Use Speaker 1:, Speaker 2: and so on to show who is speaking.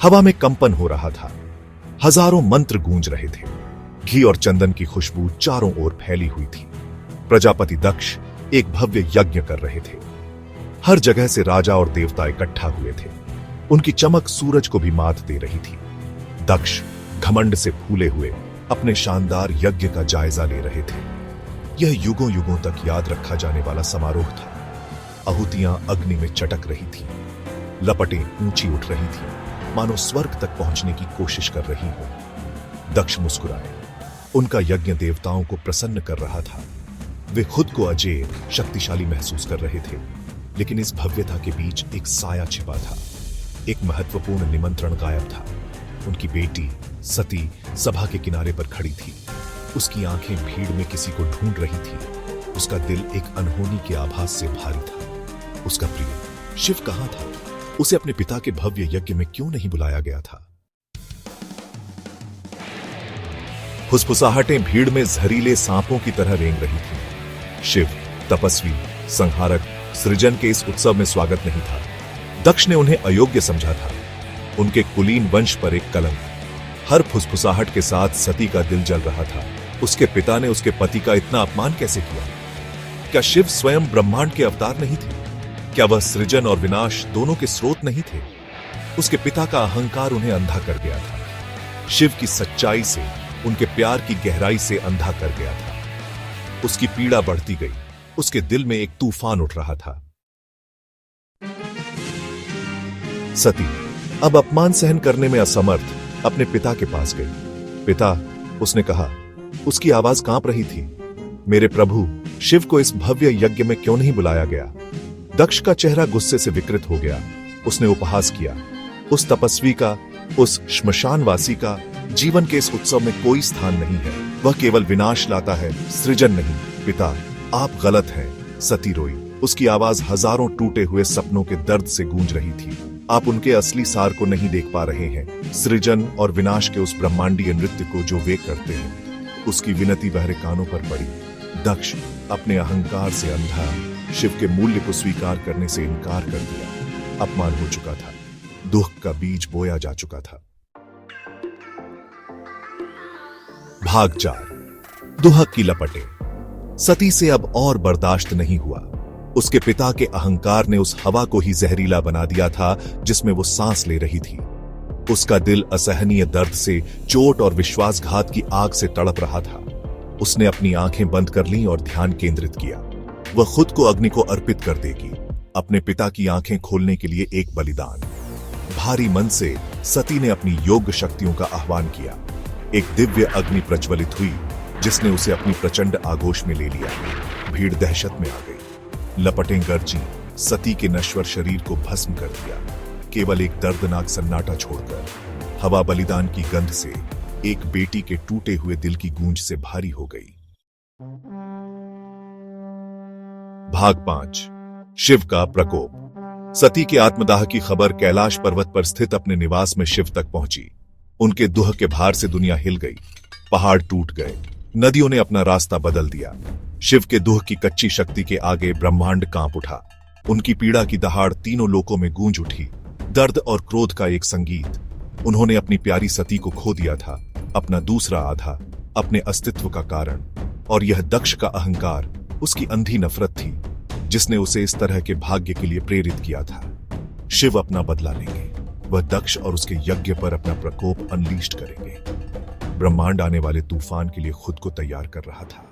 Speaker 1: हवा में कंपन हो रहा था। हजारों मंत्र गूंज रहे थे। घी और चंदन की खुशबू चारों ओर फैली हुई थी। प्रजापति दक्ष एक भव्य यज्ञ कर रहे थे। हर जगह से राजा और देवता इकट्ठा हुए थे। उनकी चमक सूरज को भी मात दे रही थी। दक्ष घमंड से फूले हुए अपने शानदार यज्ञ का जायजा ले रहे थे। यह युगों युगों तक याद रखा जाने वाला समारोह था। आहुतियां अग्नि में चटक रही थी। लपटें ऊंची उठ रही थी, मानो स्वर्ग तक पहुंचने की कोशिश कर रही हो। दक्ष मुस्कुराए। उनका यज्ञ देवताओं को प्रसन्न कर रहा था। वे खुद को अजेय, शक्तिशाली महसूस कर रहे थे। लेकिन इस भव्यता के बीच एक साया छिपा था। एक महत्वपूर्ण निमंत्रण गायब था। उनकी बेटी सती सभा के किनारे पर खड़ी थी। उसकी आंखें भीड़ में किसी को ढूंढ रही थी। उसका दिल एक अनहोनी के आभास से भारी था। उसका प्रिय शिव कहां था? उसे अपने पिता के भव्य यज्ञ में क्यों नहीं बुलाया गया था? फुसफुसाहटें भीड़ में जहरीले सांपों की तरह रेंग रही थीं। शिव, तपस्वी, संहारक, सृजन के इस उत्सव में स्वागत नहीं था। दक्ष ने उन्हें अयोग्य समझा था। उनके कुलीन वंश पर एक कलंक। हर फुसफुसाहट के साथ सती का दिल जल रहा था। उसके पिता ने उसके पति का इतना अपमान कैसे किया? क्या शिव स्वयं ब्रह्मांड के अवतार नहीं थे? क्या वह सृजन और विनाश दोनों के स्रोत नहीं थे? उसके पिता का अहंकार उन्हें अंधा कर गया था। शिव की सच्चाई से, उनके प्यार की गहराई से अंधा कर गया था। उसकी पीड़ा बढ़ती गई। उसके दिल में एक तूफान उठ रहा था। सती अब अपमान सहन करने में असमर्थ अपने पिता के पास गई। पिता, उसने कहा। उसकी आवाज कांप रही थी। मेरे प्रभु, शिव को इस भव्य यज्ञ में क्यों नहीं बुलाया गया? दक्ष का चेहरा गुस्से से विकृत हो गया। उसने उपहास किया। उस तपस्वी का, उस श्मशानवासी का जीवन के इस उत्सव में कोई स्थान नहीं है। वह केवल विनाश लाता है, सृजन नहीं। पिता, आप गलत हैं। सती रोई। उसकी आवाज हजारों टूटे हुए सपनों के दर्द से गूंज रही थी। आप उनके असली सार को नहीं देख पा रहे हैं। सृजन और विनाश के उस ब्रह्मांडीय नृत्य को जो वे करते हैं। उसकी विनती बहरे कानों पर पड़ी। दक्ष अपने अहंकार से अंधा शिव के मूल्य को स्वीकार करने से इनकार कर दिया। अपमान हो चुका था। दुख का बीज बोया जा चुका था। भाग 4। दुहक की लपटें। सती से अब और बर्दाश्त नहीं हुआ। उसके पिता के अहंकार ने उस हवा को ही जहरीला बना दिया था जिसमें वो सांस ले रही थी। उसका दिल असहनीय दर्द से, चोट और विश्वासघात की आग से तड़प रहा था। उसने अपनी आंखें बंद कर लीं और ध्यान केंद्रित किया। वह खुद को अग्नि को अर्पित कर देगी। अपने पिता की आंखें खोलने के लिए एक बलिदान। भारी मन से सती ने अपनी योग शक्तियों का आह्वान किया। एक दिव्य अग्नि प्रज्वलित हुई जिसने उसे अपनी प्रचंड आगोश में ले लिया। भीड़ दहशत में आ गई। लपटें गरजी, सती के नश्वर शरीर को भस्म कर दिया। केवल एक दर्दनाक सन्नाटा छोड़कर हवा बलिदान की गंध से, एक बेटी के टूटे हुए दिल की गूंज से भारी हो गई। भाग 5। शिव का प्रकोप। सती के आत्मदाह की खबर कैलाश पर्वत पर स्थित अपने निवास में शिव तक पहुंची। उनके दुह के भार से दुनिया हिल गई। पहाड़ टूट गए। नदियों ने अपना रास्ता बदल दिया। शिव के दुह की कच्ची शक्ति के आगे ब्रह्मांड कांप उठा। उनकी पीड़ा की दहाड़ तीनों लोकों में गूंज उठी। दर्द और क्रोध का एक संगीत। उन्होंने अपनी प्यारी सती को खो दिया था, अपना दूसरा आधा, अपने अस्तित्व का कारण। और यह दक्ष का अहंकार, उसकी अंधी नफरत थी जिसने उसे इस तरह के भाग्य के लिए प्रेरित किया था। शिव अपना बदला लेंगे। वह दक्ष और उसके यज्ञ पर अपना प्रकोप अनलीस्ट करेंगे। ब्रह्मांड आने वाले तूफान के लिए खुद को तैयार कर रहा था।